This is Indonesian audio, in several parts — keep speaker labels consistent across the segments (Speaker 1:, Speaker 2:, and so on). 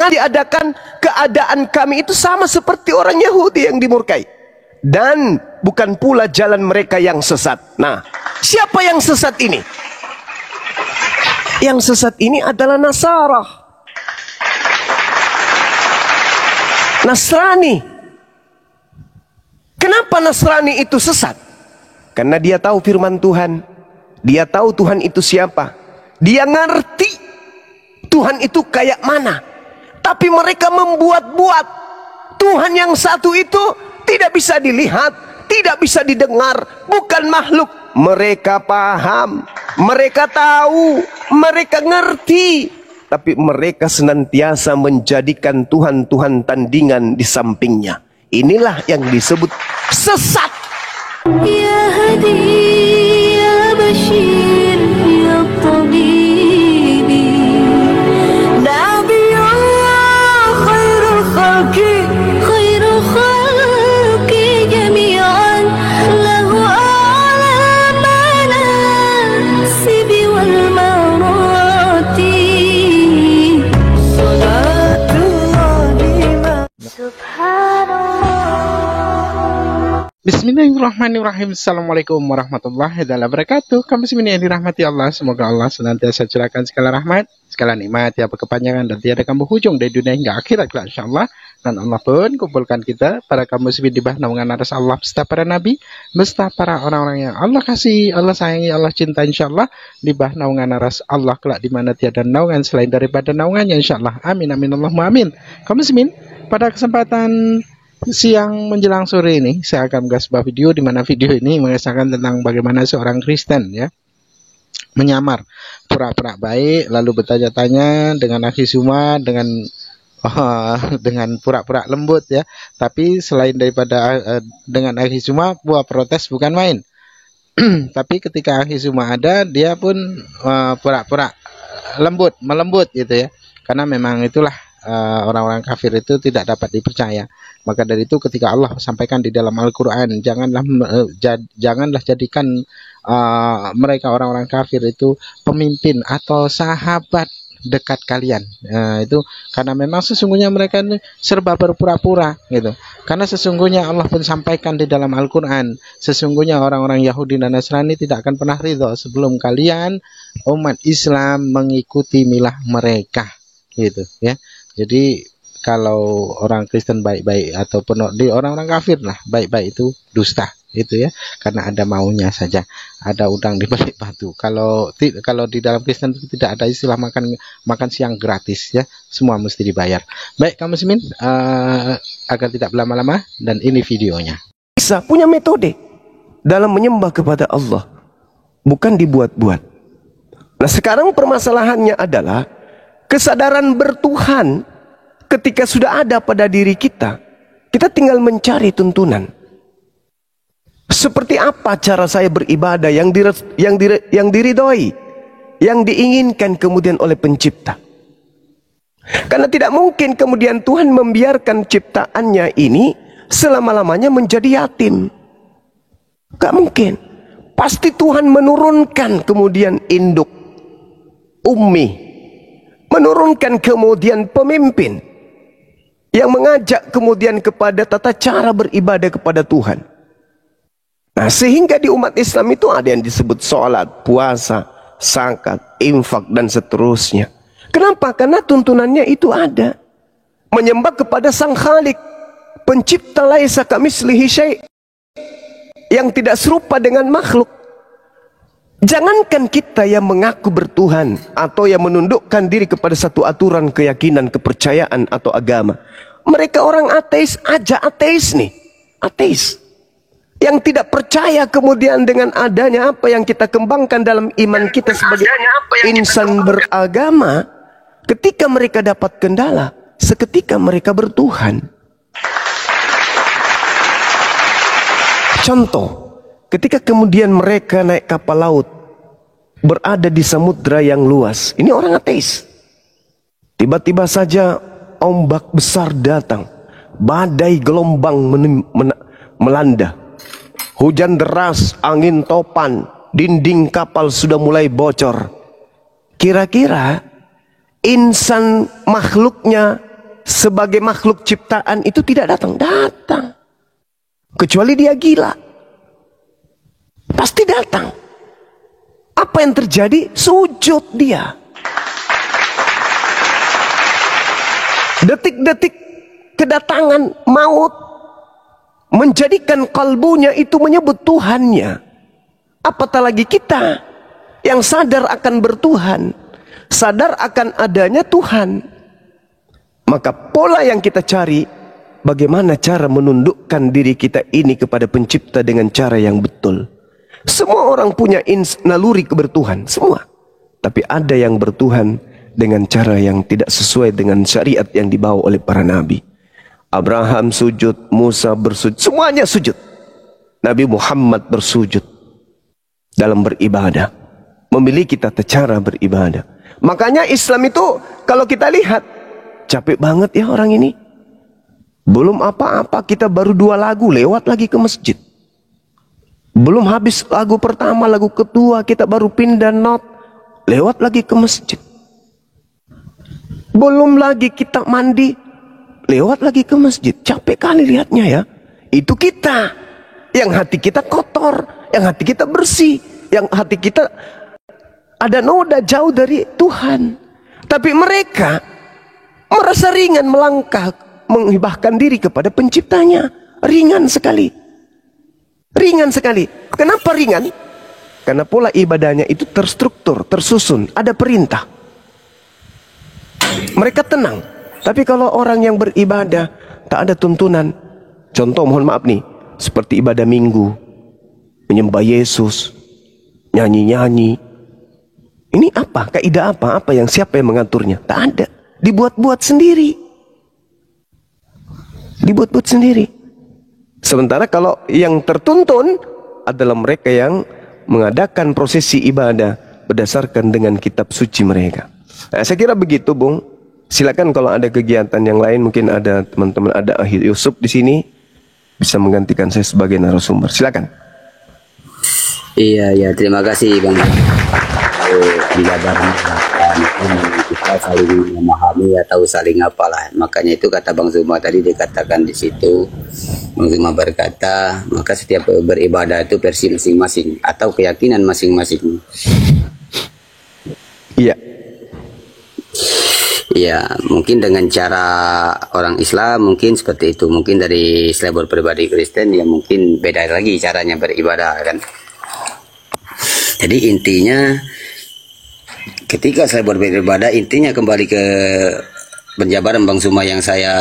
Speaker 1: diadakan keadaan kami itu sama seperti orang Yahudi yang dimurkai, dan bukan pula jalan mereka yang sesat. Nah, siapa yang sesat ini? Yang sesat ini adalah Nasrani. Kenapa Nasrani itu sesat? Karena dia tahu firman Tuhan, dia tahu Tuhan itu siapa, dia ngerti Tuhan itu kayak mana. Tapi mereka membuat-buat Tuhan yang satu itu tidak bisa dilihat, tidak bisa didengar, bukan makhluk. Mereka paham, mereka tahu, mereka ngerti, tapi mereka senantiasa menjadikan Tuhan-Tuhan tandingan di sampingnya. Inilah yang disebut sesat. Ya Hadi, ya Bashir, ya Tabibi, Nabi Allah, khairul khalqi, khairul khalqi jami'an, lahu a'la manasibi wal marati, salatullahi subhanallah.
Speaker 2: Bismillahirrahmanirrahim. Assalamualaikum warahmatullahi wabarakatuh. Kaum muslimin yang dirahmati Allah, semoga Allah senantiasa curahkan segala rahmat, segala nikmat, tiada kepanjangan dan tiada kambuh hujung dari dunia hingga akhirat, insyaallah. Dan Allah pun kumpulkan kita para kaum muslimin di bawah naungan aras Allah, beserta para nabi, beserta para orang-orang yang Allah kasih, Allah sayangi, Allah cinta, insyaallah, di bawah naungan aras Allah kelak di mana tiada naungan selain daripada naungannya, insyaallah. Amin amin Allahumma amin. Kaum muslimin, pada kesempatan siang menjelang sore ini saya akan mengasih sebuah video di mana video ini mengisahkan tentang bagaimana seorang Kristen ya menyamar pura-pura baik lalu bertanya-tanya dengan akhizuma dengan pura-pura lembut ya, tapi selain daripada dengan akhizuma buah protes bukan main. Tapi ketika akhizuma ada dia pun pura-pura melembut gitu ya, karena memang itulah orang-orang kafir itu tidak dapat dipercaya. Maka dari itu ketika Allah sampaikan di dalam Al-Quran, janganlah jadikan mereka orang-orang kafir itu pemimpin atau sahabat dekat kalian. Itu karena memang sesungguhnya mereka ini serba berpura-pura gitu. Karena sesungguhnya Allah pun sampaikan di dalam Al-Quran, sesungguhnya orang-orang Yahudi dan Nasrani tidak akan pernah ridho sebelum kalian umat Islam mengikuti milah mereka gitu ya. Jadi kalau orang Kristen baik-baik ataupun di orang-orang kafir lah baik-baik itu dusta itu ya, karena ada maunya saja, ada udang di balik batu. Kalau di dalam Kristen itu tidak ada istilah makan siang gratis ya, semua mesti dibayar. Baik kaum muslimin, agar tidak berlama-lama dan ini videonya.
Speaker 1: Bisa punya metode dalam menyembah kepada Allah, bukan dibuat-buat. Nah sekarang permasalahannya adalah kesadaran bertuhan. Ketika sudah ada pada diri kita, kita tinggal mencari tuntunan. Seperti apa cara saya beribadah yang diridhoi, yang diinginkan kemudian oleh pencipta. Karena tidak mungkin kemudian Tuhan membiarkan ciptaannya ini selama-lamanya menjadi yatim. Gak mungkin. Pasti Tuhan menurunkan kemudian induk, ummi, menurunkan kemudian pemimpin yang mengajak kemudian kepada tata cara beribadah kepada Tuhan. Nah sehingga di umat Islam itu ada yang disebut sholat, puasa, zakat, infak dan seterusnya. Kenapa? Karena tuntunannya itu ada. Menyembah kepada Sang Khalik, pencipta laisa kamitslihi syai', yang tidak serupa dengan makhluk. Jangankan kita yang mengaku bertuhan atau yang menundukkan diri kepada satu aturan keyakinan, kepercayaan atau agama. Mereka orang ateis aja, ateis nih, ateis yang tidak percaya kemudian dengan adanya apa yang kita kembangkan dalam iman kita sebagai insan beragama. Ketika mereka dapat kendala, seketika mereka bertuhan. Contoh, ketika kemudian mereka naik kapal laut, berada di samudra yang luas. Ini orang ateis. Tiba-tiba saja ombak besar datang, badai gelombang melanda, hujan deras, angin topan, dinding kapal sudah mulai bocor. Kira-kira insan makhluknya sebagai makhluk ciptaan itu tidak datang. Kecuali dia gila. Pasti datang. Apa yang terjadi? Sujud dia. Detik-detik kedatangan maut menjadikan kalbunya itu menyebut Tuhannya. Apatah lagi kita yang sadar akan bertuhan, sadar akan adanya Tuhan. Maka pola yang kita cari, bagaimana cara menundukkan diri kita ini kepada pencipta dengan cara yang betul. Semua orang punya naluri kebertuhan, semua. Tapi ada yang bertuhan dengan cara yang tidak sesuai dengan syariat yang dibawa oleh para nabi. Abraham sujud, Musa bersujud, semuanya sujud. Nabi Muhammad bersujud dalam beribadah, memiliki tata cara beribadah. Makanya Islam itu kalau kita lihat, capek banget ya orang ini. Belum apa-apa kita baru 2 lagu lewat lagi ke masjid. Belum habis lagu pertama, lagu kedua kita baru pindah not, lewat lagi ke masjid. Belum lagi kita mandi, lewat lagi ke masjid. Capek kali lihatnya ya. Itu kita yang hati kita kotor, yang hati kita bersih, yang hati kita ada noda jauh dari Tuhan. Tapi mereka merasa ringan melangkah, menghibahkan diri kepada penciptanya. Ringan sekali. Ringan sekali. Kenapa ringan? Karena pola ibadahnya itu terstruktur, tersusun, ada perintah. Mereka tenang. Tapi kalau orang yang beribadah tak ada tuntunan, contoh mohon maaf nih, seperti ibadah minggu, menyembah Yesus, nyanyi-nyanyi. Ini apa? Kaidah apa? Apa yang siapa yang mengaturnya? Tak ada. Dibuat-buat sendiri. Dibuat-buat sendiri. Sementara kalau yang tertuntun adalah mereka yang mengadakan prosesi ibadah berdasarkan dengan kitab suci mereka. Nah, saya kira begitu, Bung. Silakan kalau ada kegiatan yang lain, mungkin ada teman-teman, ada Ahil Yusuf di sini bisa menggantikan saya sebagai narasumber. Silakan.
Speaker 3: Iya, terima kasih Bang. Penjabaran kita saling memahami atau saling apalah. Makanya itu kata Bang Zuma tadi dikatakan di situ. Bang Zuma berkata, maka setiap beribadah itu versi masing-masing atau keyakinan masing-masing.
Speaker 1: Iya.
Speaker 3: Ya, mungkin dengan cara orang Islam mungkin seperti itu. Mungkin dari selebor pribadi Kristen ya mungkin beda lagi caranya beribadah kan. Jadi intinya ketika selebor beribadah intinya kembali ke penjabaran Bang Zuma yang saya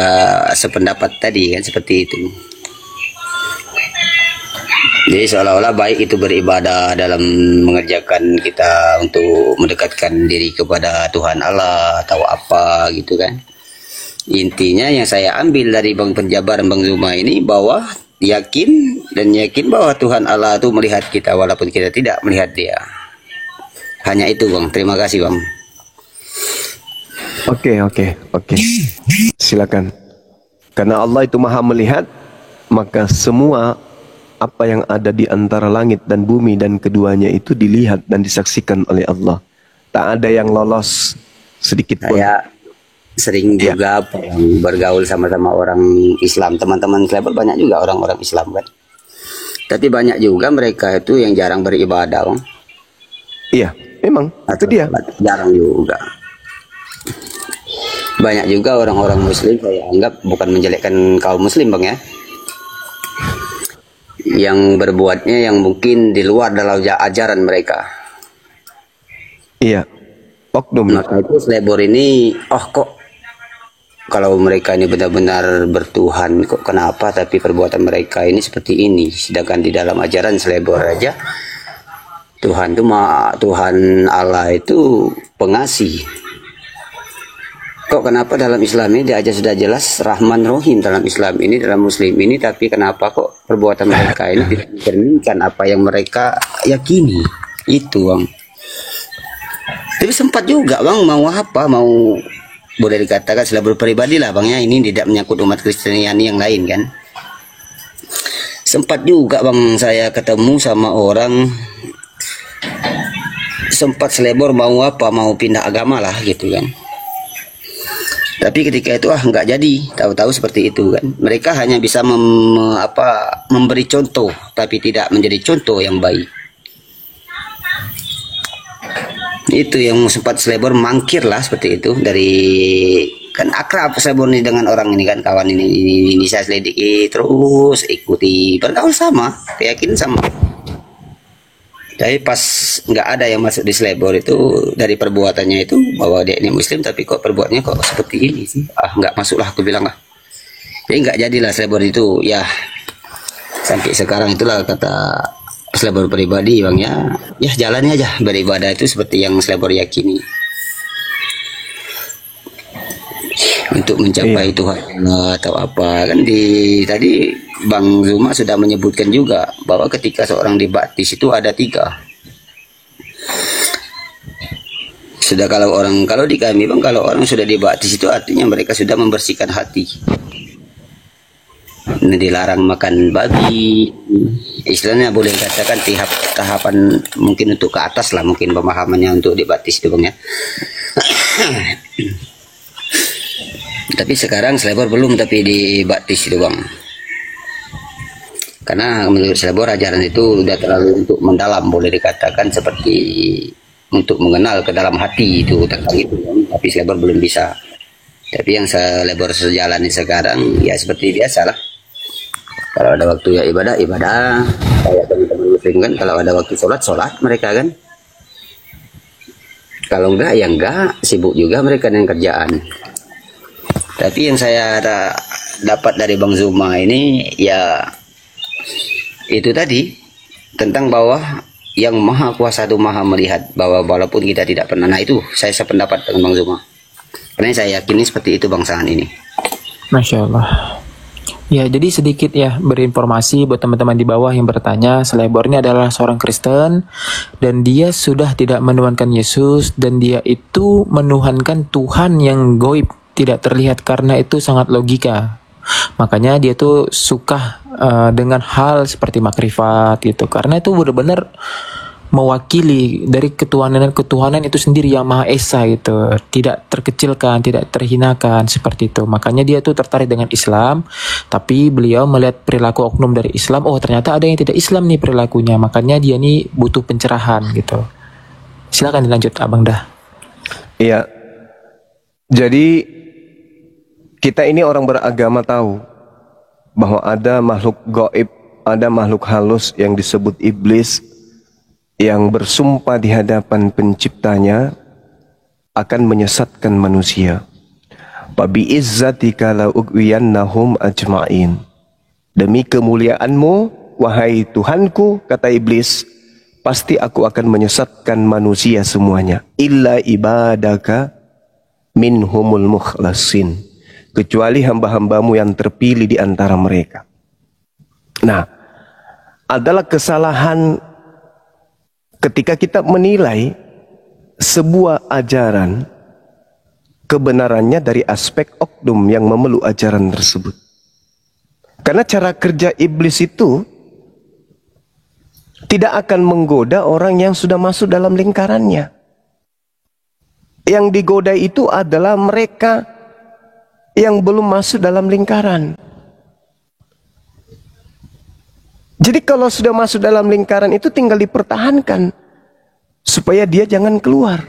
Speaker 3: sependapat tadi kan seperti itu. Jadi seolah-olah baik itu beribadah dalam mengerjakan kita untuk mendekatkan diri kepada Tuhan Allah atau apa gitu kan. Intinya yang saya ambil dari penjabaran Bang Zuma ini bahwa yakin bahwa Tuhan Allah itu melihat kita walaupun kita tidak melihat dia. Hanya itu Bang, terima kasih Bang.
Speaker 1: Oke. Silakan. Karena Allah itu maha melihat, maka semua apa yang ada di antara langit dan bumi dan keduanya itu dilihat dan disaksikan oleh Allah. Tak ada yang lolos sedikit pun.
Speaker 3: Saya sering juga yang bergaul sama-sama orang Islam. Teman-teman Kleber banyak juga orang-orang Islam kan. Tapi banyak juga mereka itu yang jarang beribadah Bang.
Speaker 1: Iya, memang itu dia.
Speaker 3: Jarang juga. Banyak juga orang-orang Muslim saya anggap bukan menjelekkan kaum Muslim Bang ya. Yang berbuatnya yang mungkin di luar dalam ajaran mereka.
Speaker 1: Iya, oknum.
Speaker 3: Maka itu selebor ini, kok kalau mereka ini benar-benar bertuhan, kok kenapa tapi perbuatan mereka ini seperti ini. Sedangkan di dalam ajaran selebor aja, Tuhan Allah itu pengasih. Kok kenapa dalam Islam ini aja sudah jelas Rahman Rohim dalam Islam ini, dalam Muslim ini, tapi kenapa kok perbuatan mereka ini tidak mencerminkan apa yang mereka yakini. Itu Bang. Tapi sempat juga Bang mau apa, mau boleh dikatakan selebor pribadi lah Bang ya, ini tidak menyangkut umat Kristiani yang lain kan. Sempat juga Bang saya ketemu sama orang, sempat selebor mau apa, mau pindah agama lah gitu kan. Tapi ketika itu nggak jadi, tahu-tahu seperti itu kan. Mereka hanya bisa memberi contoh, tapi tidak menjadi contoh yang baik. Itu yang sempat Slebor mangkir lah seperti itu, dari kan akrab Slebor ini dengan orang ini kan, kawan ini saya selidiki terus, ikuti, bergaul sama, keyakinan sama. Tapi pas nggak ada yang masuk di Slebor itu, dari perbuatannya itu bahwa dia ini Muslim, tapi kok perbuatannya kok seperti ini sih, nggak masuklah aku bilang lah. Jadi nggak jadilah Slebor itu ya, sampai sekarang itulah kata Slebor pribadi bang ya jalani aja beribadah itu seperti yang Slebor yakini, untuk mencapai Tuhan atau apa kan. Tadi Bang Zuma sudah menyebutkan juga bahwa ketika seorang dibaptis itu ada 3. Sudah kalau di kami bang, kalau orang sudah dibaptis itu artinya mereka sudah membersihkan hati. Dilarang makan babi, istilahnya boleh katakan tahapan mungkin untuk ke atas lah, mungkin pemahamannya untuk dibaptis itu bang ya. Tapi sekarang Slebor belum tapi dibaptis itu bang, karena menurut Slebor ajaran itu udah terlalu untuk mendalam, boleh dikatakan seperti untuk mengenal ke dalam hati itu tentang itu bang. Tapi Slebor belum bisa. Tapi yang Slebor sejalani sekarang ya seperti biasa lah. Kalau ada waktu ya ibadah, kayak teman-teman Muslim kan, kalau ada waktu sholat mereka kan. Kalau enggak ya enggak, sibuk juga mereka dengan kerjaan. Tapi yang saya dapat dari Bang Zuma ini ya itu tadi, tentang bahwa yang maha kuasa itu maha melihat, bahwa walaupun kita tidak pernah. Nah itu saya sependapat dengan Bang Zuma, karena saya yakini seperti itu bangsahan ini.
Speaker 4: Masya Allah. Ya, jadi sedikit ya berinformasi buat teman-teman di bawah yang bertanya, Slebor ini adalah seorang Kristen dan dia sudah tidak menuhankan Yesus, dan dia itu menuhankan Tuhan yang goib, tidak terlihat, karena itu sangat logika. Makanya dia tuh suka dengan hal seperti makrifat gitu, karena itu benar-benar mewakili dari ketuhanan itu sendiri yang Maha Esa gitu, tidak terkecilkan, tidak terhinakan, seperti itu. Makanya dia tuh tertarik dengan Islam, tapi beliau melihat perilaku oknum dari Islam, oh ternyata ada yang tidak Islam nih perilakunya, makanya dia nih butuh pencerahan gitu. Silakan dilanjut Abang Dah.
Speaker 1: Iya. Jadi kita ini orang beragama tahu bahwa ada makhluk gaib, ada makhluk halus yang disebut iblis, yang bersumpah di hadapan penciptanya akan menyesatkan manusia. Fabi izzatika la ughwiyannahum ajma'in. Demi kemuliaanmu wahai Tuhanku, kata iblis, pasti aku akan menyesatkan manusia semuanya, illa ibadaka minhumul mukhlasin, kecuali hamba-hambamu yang terpilih di antara mereka. Nah, adalah kesalahan ketika kita menilai sebuah ajaran kebenarannya dari aspek oknum yang memeluk ajaran tersebut. Karena cara kerja iblis itu tidak akan menggoda orang yang sudah masuk dalam lingkarannya. Yang digoda itu adalah mereka yang belum masuk dalam lingkaran. Jadi kalau sudah masuk dalam lingkaran itu tinggal dipertahankan supaya dia jangan keluar.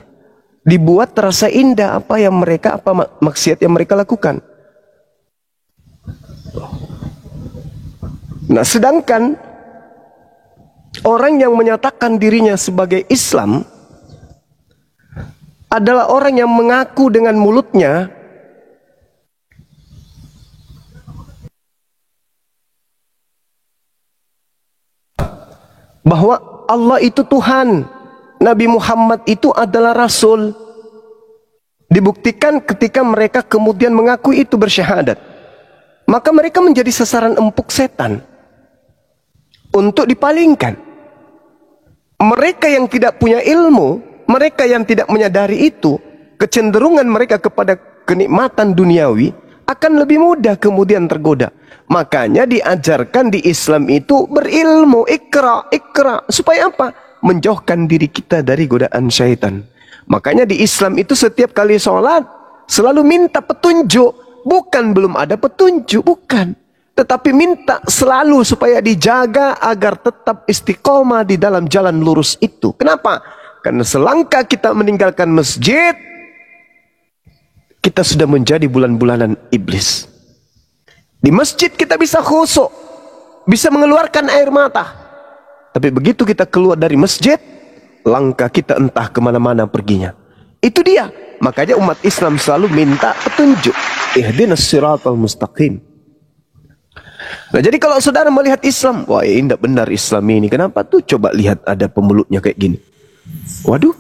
Speaker 1: Dibuat terasa indah apa maksiat yang mereka lakukan. Nah, sedangkan orang yang menyatakan dirinya sebagai Islam adalah orang yang mengaku dengan mulutnya bahwa Allah itu Tuhan, Nabi Muhammad itu adalah Rasul. Dibuktikan ketika mereka kemudian mengakui itu, bersyahadat, maka mereka menjadi sasaran empuk setan untuk dipalingkan. Mereka yang tidak punya ilmu, mereka yang tidak menyadari itu, kecenderungan mereka kepada kenikmatan duniawi akan lebih mudah kemudian tergoda. Makanya diajarkan di Islam itu berilmu, ikra, supaya apa? Menjauhkan diri kita dari godaan syaitan. Makanya di Islam itu setiap kali sholat Selalu minta petunjuk, bukan belum ada petunjuk, bukan. Tetapi minta selalu supaya dijaga agar tetap istiqomah di dalam jalan lurus itu. Kenapa? Karena selangkah kita meninggalkan masjid, kita sudah menjadi bulan-bulanan iblis. Di masjid kita bisa khusyuk, bisa mengeluarkan air mata. Tapi begitu kita keluar dari masjid, langkah kita entah kemana-mana perginya. Itu dia. Makanya umat Islam selalu minta petunjuk. Ihdinas siratal mustaqim. Nah, jadi kalau saudara melihat Islam, wah ini tidak benar Islam ini. Kenapa tuh? Coba lihat ada pemulutnya kayak gini. Waduh,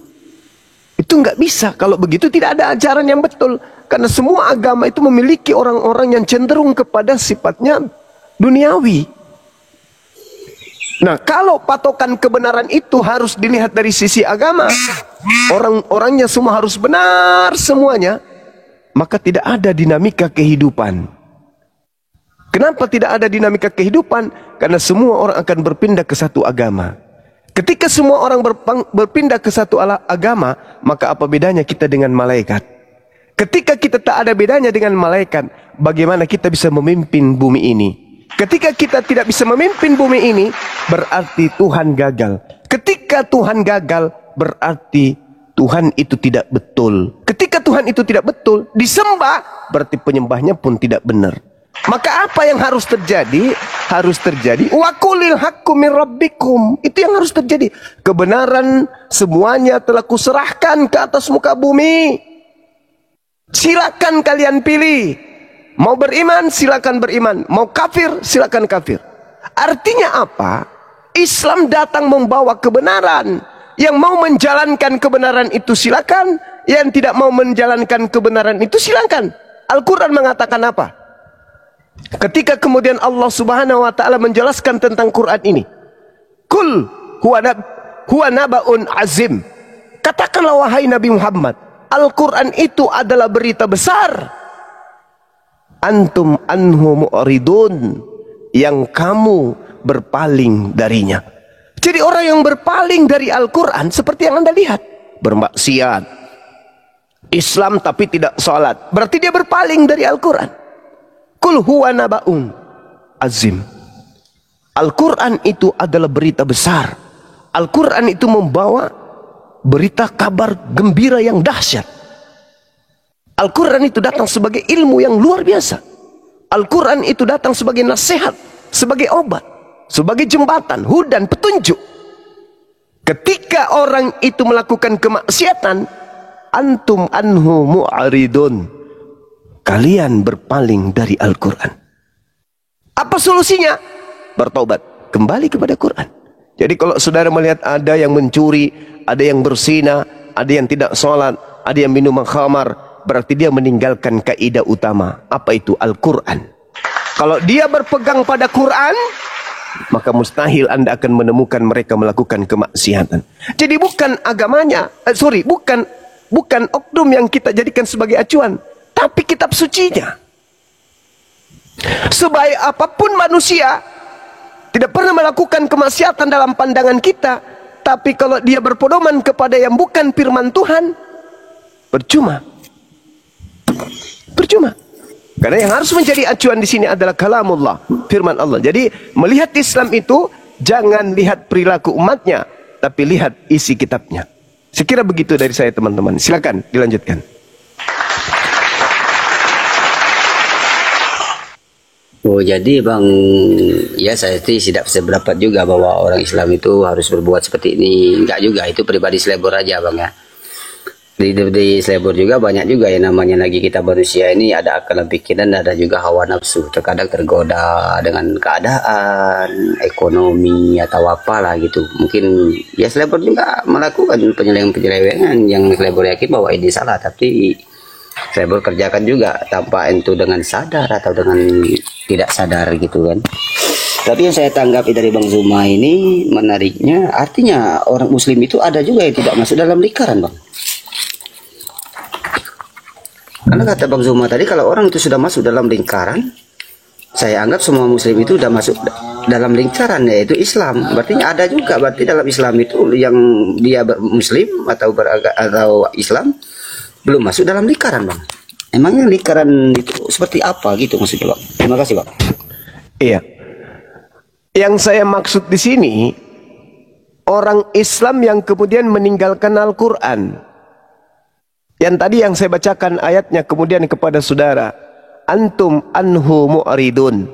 Speaker 1: itu nggak bisa. Kalau begitu tidak ada ajaran yang betul. Karena semua agama itu memiliki orang-orang yang cenderung kepada sifatnya duniawi. Nah, kalau patokan kebenaran itu harus dilihat dari sisi agama, orang-orangnya semua harus benar semuanya, maka tidak ada dinamika kehidupan. Kenapa tidak ada dinamika kehidupan? Karena semua orang akan berpindah ke satu agama. Ketika semua orang berpindah ke satu agama, maka apa bedanya kita dengan malaikat? Ketika kita tak ada bedanya dengan malaikat, bagaimana kita bisa memimpin bumi ini? Ketika kita tidak bisa memimpin bumi ini, berarti Tuhan gagal. Ketika Tuhan gagal, berarti Tuhan itu tidak betul. Ketika Tuhan itu tidak betul, disembah, berarti penyembahnya pun tidak benar. Maka apa yang harus terjadi? Harus terjadi wa qulil haqqu min rabbikum. Itu yang harus terjadi. Kebenaran semuanya telah kuserahkan ke atas muka bumi. Silakan kalian pilih. Mau beriman, silakan beriman. Mau kafir, silakan kafir. Artinya apa? Islam datang membawa kebenaran. Yang mau menjalankan kebenaran itu silakan. Yang tidak mau menjalankan kebenaran itu silakan. Al-Quran mengatakan apa? Ketika kemudian Allah Subhanahu wa taala menjelaskan tentang Quran ini. Kul huwa naba'un azim. Katakanlah wahai Nabi Muhammad, Al-Quran itu adalah berita besar. Antum anhu mu'ridun, yang kamu berpaling darinya. Jadi orang yang berpaling dari Al-Quran seperti yang Anda lihat, bermaksiat, Islam tapi tidak sholat, berarti dia berpaling dari Al-Quran. Kul huwa naba'un azim. Al-Quran itu adalah berita besar. Al-Quran itu membawa berita kabar gembira yang dahsyat. Al-Quran itu datang sebagai ilmu yang luar biasa. Al-Quran itu datang sebagai nasihat, sebagai obat, sebagai jembatan, hudan, petunjuk. Ketika orang itu melakukan kemaksiatan, antum anhu mu'aridun, kalian berpaling dari Al-Quran. Apa solusinya? Bertobat, kembali kepada Quran. Jadi kalau saudara melihat ada yang mencuri, ada yang berzina, ada yang tidak sholat, ada yang minum khamar, berarti dia meninggalkan kaidah utama. Apa itu? Al-Quran. Kalau dia berpegang pada Quran, maka mustahil Anda akan menemukan mereka melakukan kemaksiatan. Jadi bukan agamanya, bukan oknum yang kita jadikan sebagai acuan, tapi kitab sucinya. Sebaik apapun manusia, tidak pernah melakukan kemaksiatan dalam pandangan kita, tapi kalau dia berpedoman kepada yang bukan firman Tuhan, percuma. Percuma. Karena yang harus menjadi acuan di sini adalah kalamullah, firman Allah. Jadi melihat Islam itu jangan lihat perilaku umatnya, tapi lihat isi kitabnya. Sekira begitu dari saya, teman-teman. Silakan dilanjutkan.
Speaker 3: Oh, jadi Bang, ya saya tidak seberapa juga bahwa orang Islam itu harus berbuat seperti ini. Enggak juga, itu pribadi selebor aja Bang ya. Di selebor juga banyak juga yang namanya, lagi kita manusia ini ada akal pikiran, ada juga hawa nafsu. Terkadang tergoda dengan keadaan, ekonomi atau apalah gitu. Mungkin ya selebor juga melakukan penyelewengan yang selebor yakin bahwa ini salah, tapi selebor kerjakan juga tanpa itu dengan sadar atau dengan tidak sadar gitu kan. Tapi yang saya tanggapi dari Bang Zuma ini menariknya, artinya orang muslim itu ada juga yang tidak masuk dalam lingkaran Bang. Karena kata Bang Zuma tadi, kalau orang itu sudah masuk dalam lingkaran, saya anggap semua muslim itu sudah masuk dalam lingkaran, yaitu Islam. Berarti ada juga, berarti dalam Islam itu yang dia muslim atau Islam belum masuk dalam lingkaran Bang. Emangnya lingkaran itu seperti apa gitu maksudnya, Pak? Terima kasih, Pak.
Speaker 1: Iya. Yang saya maksud di sini orang Islam yang kemudian meninggalkan Al-Quran. Yang tadi yang saya bacakan ayatnya kemudian kepada saudara, antum anhu mu'ridun,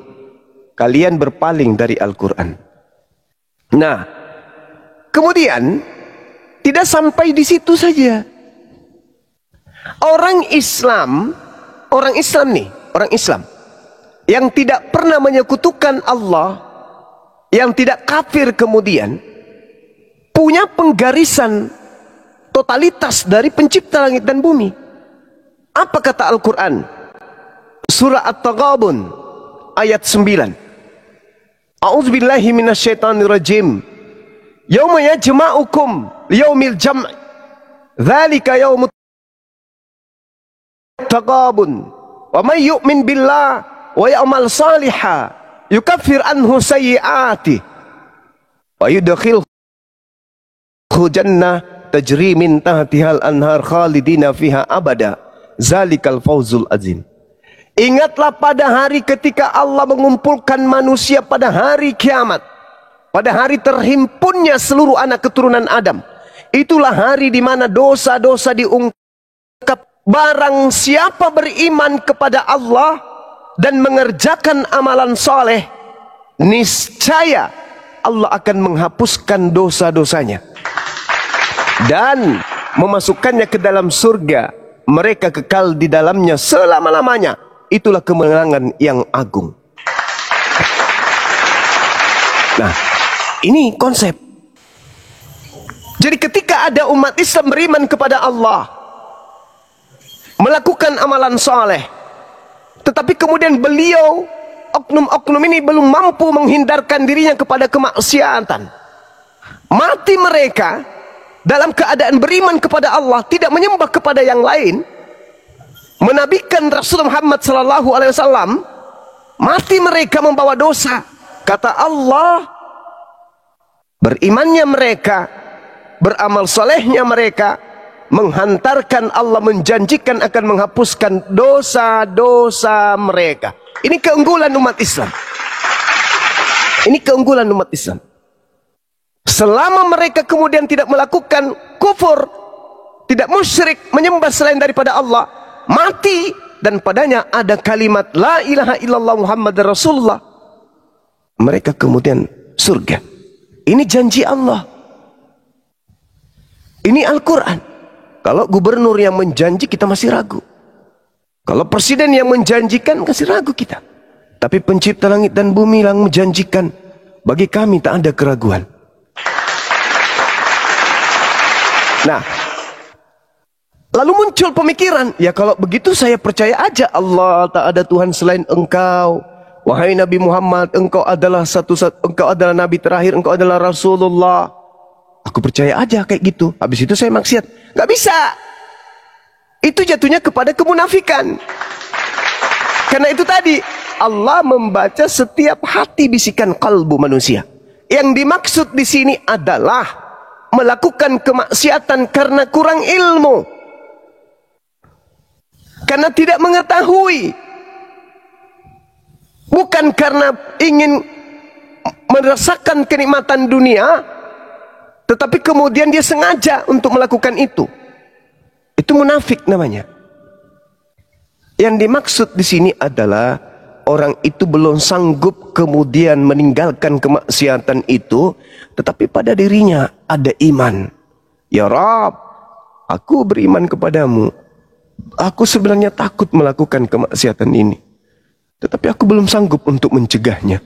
Speaker 1: kalian berpaling dari Al-Quran. Nah, kemudian tidak sampai di situ saja. Orang Islam yang tidak pernah menyekutukan Allah, yang tidak kafir kemudian punya penggarisan totalitas dari pencipta langit dan bumi. Apa kata Al-Quran? Surah At-Taghabun ayat 9. A'udzubillahi minasyaitonirrajim. Yauma yajma'ukum liyaumil jam'. Dzalika yaumut taghabun. Wa may yu'min billah wa ya'mal salihan yukaffir anhu sayyi'atihi wa yudkhilhu jannah tajri min tahtihal anhar khalidina fiha abada. Zalikal fawzul azim. Ingatlah pada hari ketika Allah mengumpulkan manusia pada hari kiamat, pada hari terhimpunnya seluruh anak keturunan Adam. Itulah hari di mana dosa-dosa diungkap. Barang siapa beriman kepada Allah dan mengerjakan amalan soleh, niscaya Allah akan menghapuskan dosa-dosanya dan memasukkannya ke dalam surga. Mereka kekal di dalamnya selama-lamanya. Itulah kemenangan yang agung. Nah, ini konsep. Jadi ketika ada umat Islam beriman kepada Allah, melakukan amalan soleh, tetapi kemudian beliau, oknum-oknum ini belum mampu menghindarkan dirinya kepada kemaksiatan, mati mereka dalam keadaan beriman kepada Allah, tidak menyembah kepada yang lain, menabikan Rasul Muhammad SAW, mati mereka membawa dosa. Kata Allah, berimannya mereka, beramal solehnya mereka, menghantarkan Allah menjanjikan akan menghapuskan dosa-dosa mereka. Ini keunggulan umat Islam. Ini keunggulan umat Islam. Selama mereka kemudian tidak melakukan kufur, tidak musyrik, menyembah selain daripada Allah, mati dan padanya ada kalimat la ilaha illallah Muhammad Rasulullah, mereka kemudian surga. Ini janji Allah. Ini Al-Quran. Kalau gubernur yang menjanji, kita masih ragu. Kalau presiden yang menjanjikan, masih ragu kita. Tapi pencipta langit dan bumi yang menjanjikan, bagi kami tak ada keraguan. Nah, lalu muncul pemikiran, ya kalau begitu saya percaya aja Allah tak ada Tuhan selain engkau. Wahai Nabi Muhammad, engkau adalah engkau adalah Nabi terakhir, engkau adalah Rasulullah. Aku percaya aja kayak gitu. Habis itu saya maksiat. Gak bisa. Itu jatuhnya kepada kemunafikan. Karena itu tadi, Allah membaca setiap hati bisikan kalbu manusia. Yang dimaksud di sini adalah melakukan kemaksiatan karena kurang ilmu, karena tidak mengetahui, bukan karena ingin merasakan kenikmatan dunia, tetapi kemudian dia sengaja untuk melakukan itu. Itu munafik namanya. Yang dimaksud di sini adalah orang itu belum sanggup kemudian meninggalkan kemaksiatan itu, tetapi pada dirinya ada iman. Ya Rabb, aku beriman kepadamu. Aku sebenarnya takut melakukan kemaksiatan ini, tetapi aku belum sanggup untuk mencegahnya.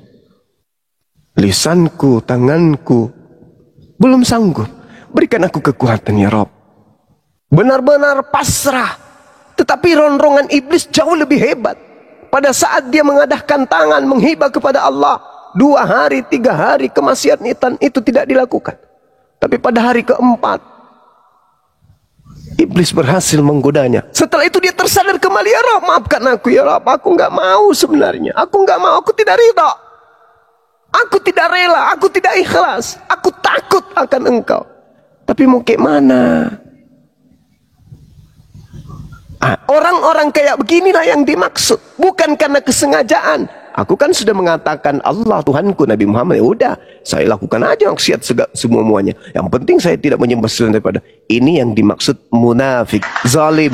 Speaker 1: Lisanku, tanganku belum sanggup. Berikan aku kekuatan ya Rabb. Benar-benar pasrah. Tetapi ronrongan iblis jauh lebih hebat. Pada saat dia mengadahkan tangan menghibah kepada Allah, 2 hari, 3 hari kemaksiatan itu tidak dilakukan. Tapi pada hari keempat, iblis berhasil menggodanya. Setelah itu dia tersadar kembali, ya Rabb, maafkan aku ya Rabb. Aku nggak mau sebenarnya. Aku nggak mau. Aku tidak ridha. Aku tidak rela, aku tidak ikhlas, aku takut akan engkau. Tapi mau kayak mana? Orang-orang kayak beginilah yang dimaksud, bukan karena kesengajaan. Aku kan sudah mengatakan Allah Tuhanku, Nabi Muhammad, ya udah, saya lakukan aja maksiat semua-muanya. Yang penting saya tidak menyembah selain daripada. Ini yang dimaksud munafik, zalim.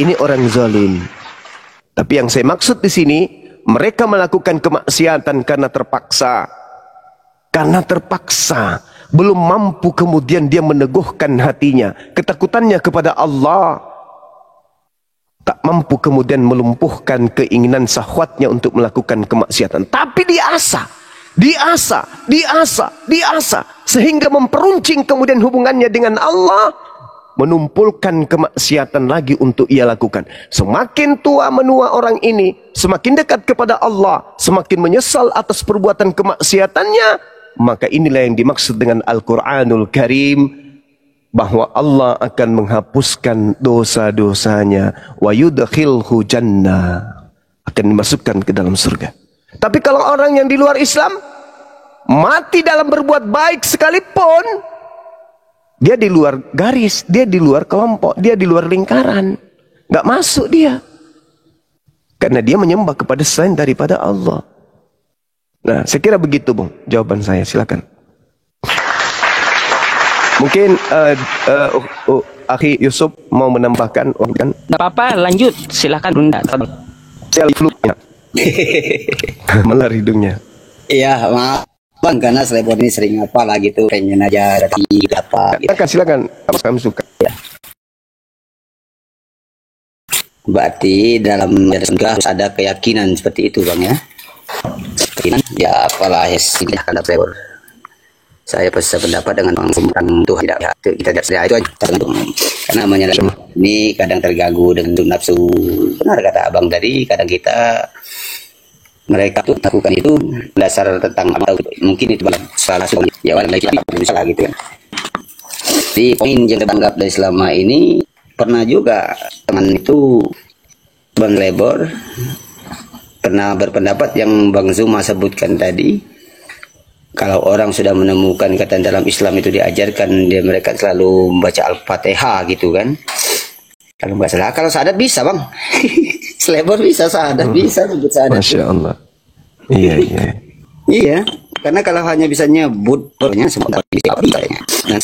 Speaker 1: Ini orang zalim. Tapi yang saya maksud di sini, mereka melakukan kemaksiatan karena terpaksa. Karena terpaksa, belum mampu kemudian dia meneguhkan hatinya, ketakutannya kepada Allah. Tak mampu kemudian melumpuhkan keinginan syahwatnya untuk melakukan kemaksiatan. Tapi diasah, sehingga memperuncing kemudian hubungannya dengan Allah, menumpulkan kemaksiatan lagi untuk ia lakukan. Semakin tua menua orang ini, semakin dekat kepada Allah, semakin menyesal atas perbuatan kemaksiatannya. Maka inilah yang dimaksud dengan Al-Quranul Karim, bahwa Allah akan menghapuskan dosa-dosanya, wa yudkhilhu jannah, akan dimasukkan ke dalam surga. Tapi kalau orang yang di luar Islam mati dalam berbuat baik sekalipun, dia di luar garis, dia di luar kelompok, dia di luar lingkaran, nggak masuk dia, karena dia menyembah kepada selain daripada Allah. Nah, saya kira begitu, Bung, jawaban saya. Silakan. Mungkin Akhi Yusuf mau menambahkan, kan?
Speaker 5: Nggak apa-apa, lanjut. Silahkan Bunda.
Speaker 1: Saya flu-nya. Melar hidungnya.
Speaker 3: Iya, maaf Bang, karena selebor ini sering apa lah gitu, pengen aja datang gitu apa gitu.
Speaker 1: Silakan, apa kamu suka?
Speaker 3: Ya. Berarti dalam surga harus ada keyakinan seperti itu, Bang, ya. Keyakinan, ya apalah ya, tidak ada selebor. Saya pendapat dengan Tuhan Tuhan tidak, kita tidak sedia itu aja tergantung, karena namanya ini kadang terganggu dengan nafsu. Benar kata abang tadi, kadang kita mereka tuh lakukan itu dasar tentang apa, mungkin itu salah ya orang lain salah gitu kan. Di poin yang teranggap dari selama ini, pernah juga teman itu Bang Lebor pernah berpendapat yang Bang Zuma sebutkan tadi. Kalau orang sudah menemukan kata dalam Islam itu diajarkan, mereka selalu membaca Al-Fatihah gitu kan. Kalau nggak salah, kalau syahadat bisa, Bang. Selebor bisa, syahadat bisa, sebut syahadat.
Speaker 1: Masya Allah. Iya.
Speaker 3: Iya, karena kalau hanya bisa nyebut, semua bisa. Nah,